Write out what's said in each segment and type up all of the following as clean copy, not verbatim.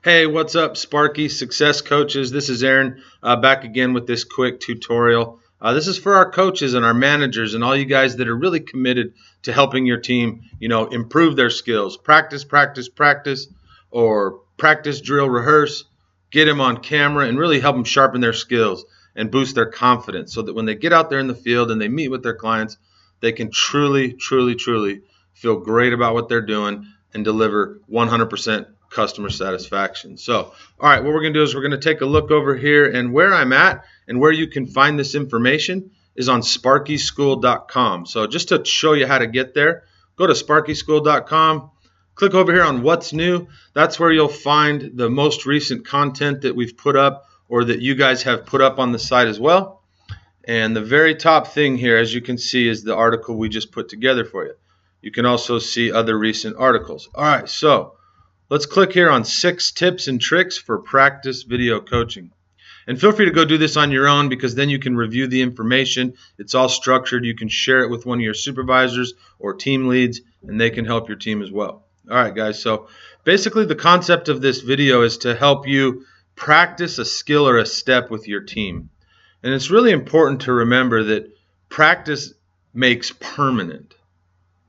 Hey, what's up, Sparky Success Coaches? This is Aaron back again with this quick tutorial. This is for our coaches and our managers and all you guys that are really committed to helping your team, improve their skills. Practice, practice, practice, or practice, drill, rehearse, get them on camera and really help them sharpen their skills and boost their confidence so that when they get out there in the field and they meet with their clients, they can truly, truly, truly feel great about what they're doing and deliver 100% customer satisfaction. So, all right, what we're going to do is we're going to take a look over here, and where I'm at and where you can find this information is on sparkyschool.com. So just to show you how to get there, go to sparkyschool.com, click over here on what's new. That's where you'll find the most recent content that we've put up or that you guys have put up on the site as well. And the very top thing here, as you can see, is the article we just put together for you. You can also see other recent articles. All right, so let's click here on 6 tips and tricks for practice video coaching. And feel free to go do this on your own because then you can review the information. It's all structured. You can share it with one of your supervisors or team leads, and they can help your team as well. All right, guys. So basically the concept of this video is to help you practice a skill or a step with your team. And it's really important to remember that practice makes permanent.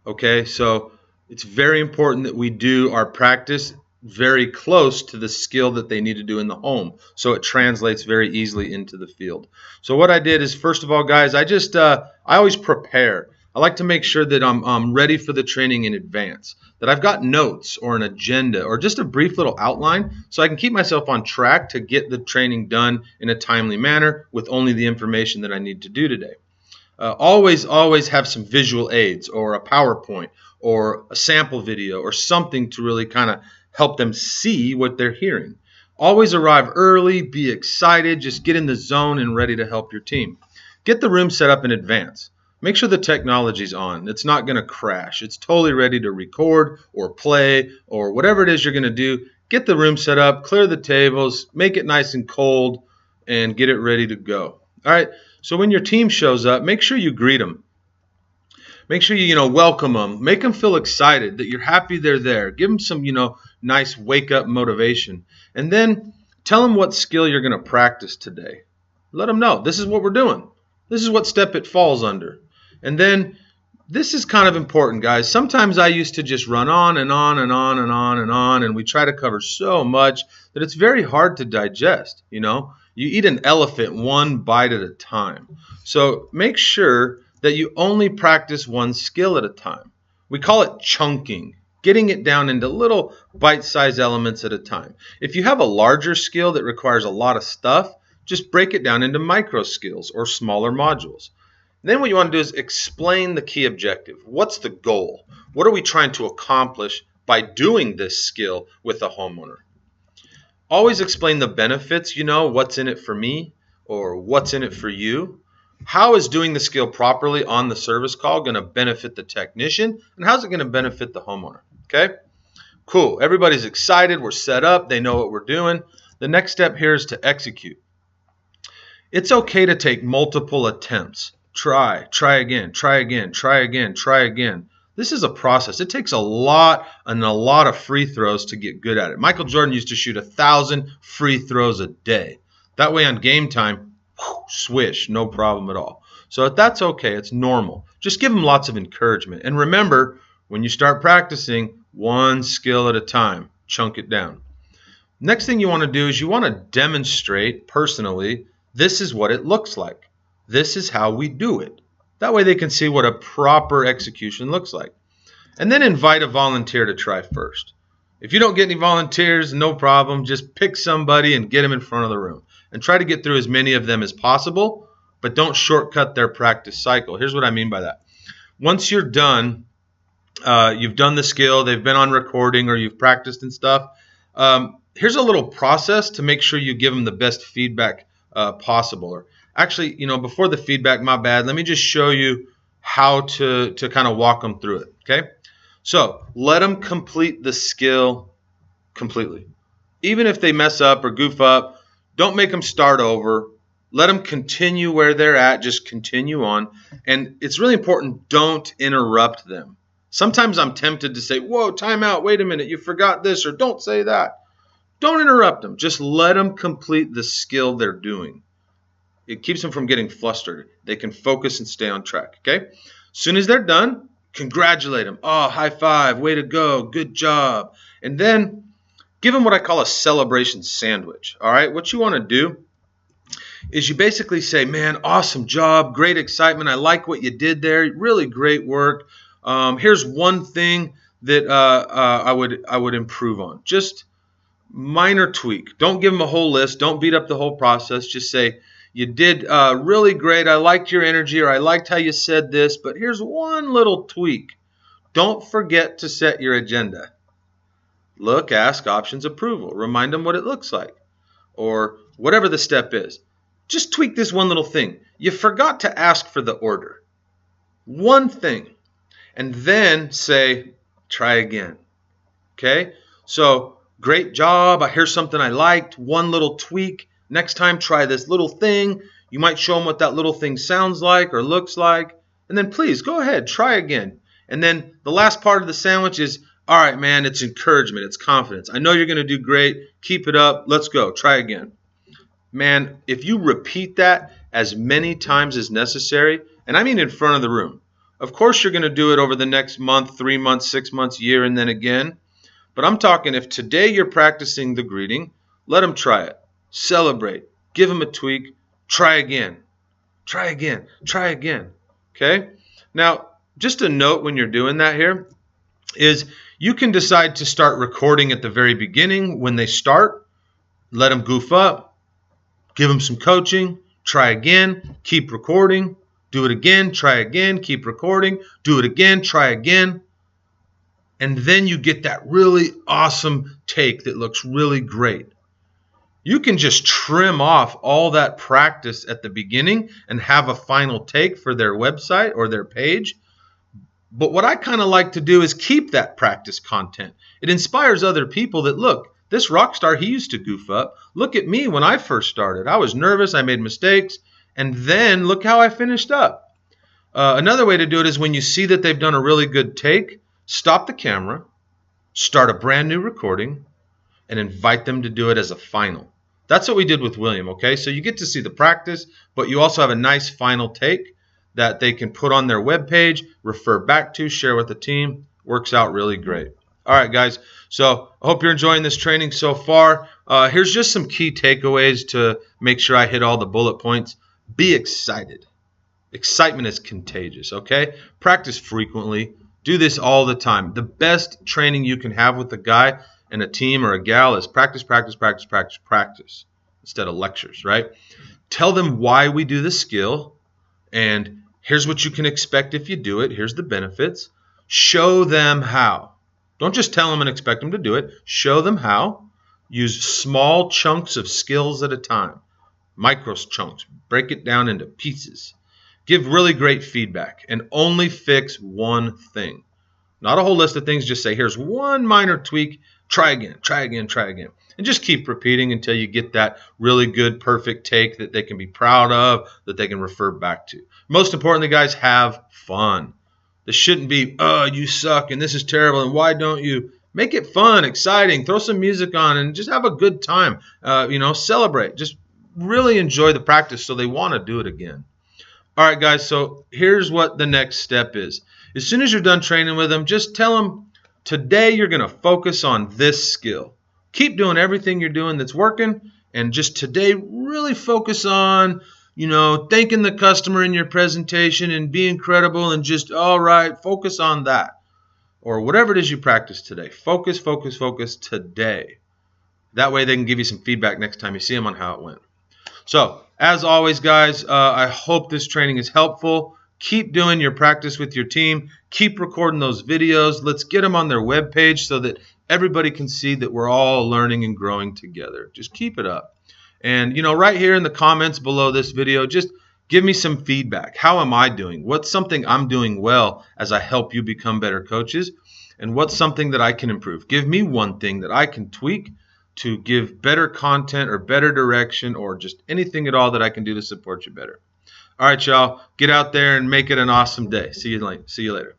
Okay, so it's very important that we do our practice very close to the skill that they need to do in the home, so it translates very easily into the field. So what I did is, first of all, guys, I always prepare. I like to make sure that I'm ready for the training in advance, that I've got notes or an agenda or just a brief little outline so I can keep myself on track to get the training done in a timely manner with only the information that I need to do today. Always have some visual aids or a PowerPoint or a sample video or something to really kind of help them see what they're hearing. Always arrive early, be excited, just get in the zone and ready to help your team. Get the room set up in advance. Make sure the technology's on. It's not going to crash. It's totally ready to record or play or whatever it is you're going to do. Get the room set up, clear the tables, make it nice and cold, and get it ready to go. All right, so when your team shows up, make sure you greet them. Make sure you welcome them. Make them feel excited that you're happy they're there. Give them some nice wake-up motivation. And then tell them what skill you're going to practice today. Let them know this is what we're doing. This is what step it falls under. And then this is kind of important, guys. Sometimes I used to just run on and on and on and on and on, and we try to cover so much that it's very hard to digest. You eat an elephant one bite at a time. So make sure that you only practice one skill at a time. We call it chunking, getting it down into little bite-sized elements at a time. If you have a larger skill that requires a lot of stuff, just break it down into micro skills or smaller modules. Then what you want to do is explain the key objective. What's the goal? What are we trying to accomplish by doing this skill with a homeowner? Always explain the benefits, what's in it for me or what's in it for you. How is doing the skill properly on the service call going to benefit the technician? And how's it going to benefit the homeowner? Okay, cool. Everybody's excited. We're set up. They know what we're doing. The next step here is to execute. It's okay to take multiple attempts. Try again, try again, try again, try again. This is a process. It takes a lot of free throws to get good at it. Michael Jordan used to shoot 1,000 free throws a day. That way on game time, swish, no problem at all. So that's okay. It's normal. Just give them lots of encouragement. And remember, when you start practicing, one skill at a time. Chunk it down. Next thing you want to do is you want to demonstrate personally, this is what it looks like. This is how we do it. That way they can see what a proper execution looks like. And then invite a volunteer to try first. If you don't get any volunteers, no problem. Just pick somebody and get them in front of the room. And try to get through as many of them as possible, but don't shortcut their practice cycle. Here's what I mean by that. Once you're done, you've done the skill, they've been on recording or you've practiced and stuff, here's a little process to make sure you give them the best feedback possible. Or actually, before the feedback, my bad, let me just show you how to kind of walk them through it, okay? So let them complete the skill completely. Even if they mess up or goof up, don't make them start over. Let them continue where they're at. Just continue on. And it's really important, don't interrupt them. Sometimes I'm tempted to say, whoa, time out, wait a minute, you forgot this, or don't say that. Don't interrupt them. Just let them complete the skill they're doing. It keeps them from getting flustered. They can focus and stay on track, okay? As soon as they're done, congratulate them. Oh, high five, way to go, good job. And then give them what I call a celebration sandwich, all right? What you want to do is you basically say, man, awesome job, great excitement. I like what you did there, really great work. Here's one thing that I would improve on. Just minor tweak. Don't give them a whole list. Don't beat up the whole process. Just say, you did really great. I liked your energy, or I liked how you said this, but here's one little tweak. Don't forget to set your agenda. Look, ask, options, approval. Remind them what it looks like, or whatever the step is. Just tweak this one little thing. You forgot to ask for the order. One thing. And then say, try again. Okay? So, great job. Here's something I liked. One little tweak. Next time, try this little thing. You might show them what that little thing sounds like or looks like. And then please, go ahead. Try again. And then the last part of the sandwich is, all right, man, it's encouragement. It's confidence. I know you're going to do great. Keep it up. Let's go. Try again. Man, if you repeat that as many times as necessary, and I mean in front of the room, of course you're going to do it over the next month, 3 months, 6 months, year, and then again. But I'm talking if today you're practicing the greeting, let them try it. Celebrate. Give them a tweak. Try again. Try again. Try again. Okay? Now, just a note when you're doing that here is you can decide to start recording at the very beginning when they start. Let them goof up. Give them some coaching. Try again. Keep recording. Do it again. Try again. Keep recording. Do it again. Try again. And then you get that really awesome take that looks really great. You can just trim off all that practice at the beginning and have a final take for their website or their page. But what I kind of like to do is keep that practice content. It inspires other people that, look, this rock star, he used to goof up. Look at me when I first started. I was nervous. I made mistakes. And then look how I finished up. Another way to do it is when you see that they've done a really good take, stop the camera, start a brand new recording, and invite them to do it as a final. That's what we did with William, okay? So you get to see the practice, but you also have a nice final take that they can put on their webpage, refer back to, share with the team. Works out really great. All right, guys. So I hope you're enjoying this training so far. Here's just some key takeaways to make sure I hit all the bullet points. Be excited. Excitement is contagious, okay? Practice frequently. Do this all the time. The best training you can have with a guy and a team or a gal is practice, practice, practice, practice, practice instead of lectures, right? Tell them why we do the skill, and here's what you can expect if you do it. Here's the benefits. Show them how. Don't just tell them and expect them to do it. Show them how. Use small chunks of skills at a time. Micro chunks. Break it down into pieces. Give really great feedback and only fix one thing. Not a whole list of things. Just say, here's one minor tweak. Try again, try again, try again. And just keep repeating until you get that really good, perfect take that they can be proud of, that they can refer back to. Most importantly, guys, have fun. This shouldn't be, oh, you suck and this is terrible and why don't you? Make it fun, exciting. Throw some music on and just have a good time. Celebrate. Just really enjoy the practice so they want to do it again. All right, guys, so here's what the next step is. As soon as you're done training with them, just tell them, today you're going to focus on this skill. Keep doing everything you're doing that's working, and just today really focus on, thanking the customer in your presentation and being credible and just, all right, focus on that. Or whatever it is you practice today. Focus, focus, focus today. That way they can give you some feedback next time you see them on how it went. So, as always, guys, I hope this training is helpful. Keep doing your practice with your team. Keep recording those videos. Let's get them on their webpage so that everybody can see that we're all learning and growing together. Just keep it up. And, right here in the comments below this video, just give me some feedback. How am I doing? What's something I'm doing well as I help you become better coaches? And what's something that I can improve? Give me one thing that I can tweak to give better content or better direction or just anything at all that I can do to support you better. All right, y'all. Get out there and make it an awesome day. See you later.